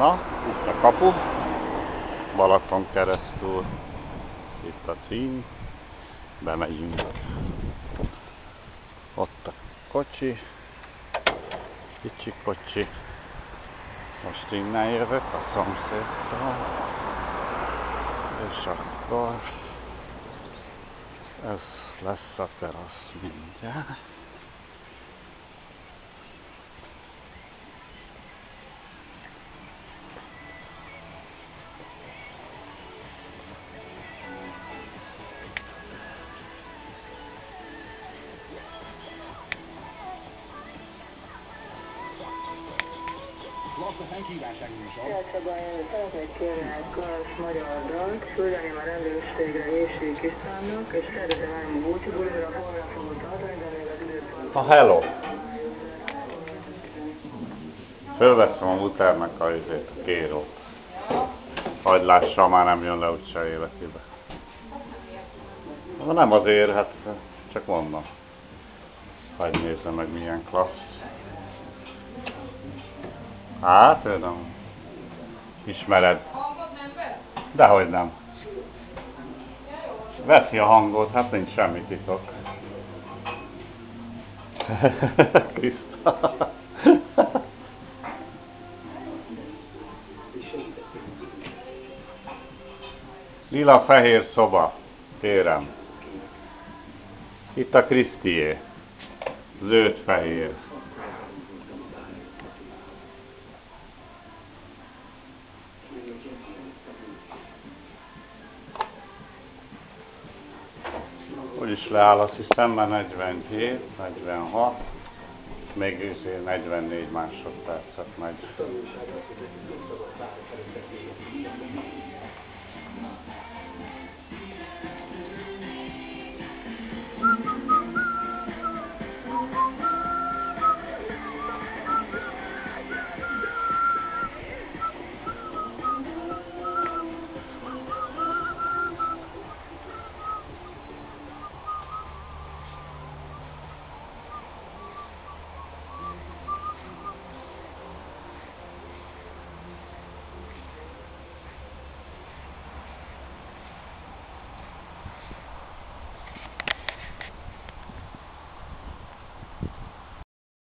Na, itt a kapu, Balaton keresztül, itt a cím, bemegyünk. Ott a kocsi, kicsi kocsi, most innen jövök a szomszédtól, és akkor ez lesz a terasz mindjárt. Szeretnék kérni egy kalasz magyar dalt, küldeni a rendőrségre Ési Kistámnak, és szeretném elni a búcsúbulira, holnap fogok tartani, de még az időpont. Hello! Fölveszem a muternek a kérót. Hadd lássa, már nem jön le úgyse életébe. Nem azért, hát csak mondom. Hadd nézze meg milyen klassz. Hát, ő nem. Ismered. Dehogy nem. Veszi a hangot, hát nincs semmi titok. Kriszta. Lila-fehér szoba. Kérem. Itt a Krisztié. Zöld-fehér. Úgyis leáll, azt hiszem, már 47, 46, még 44 másodpercet megy.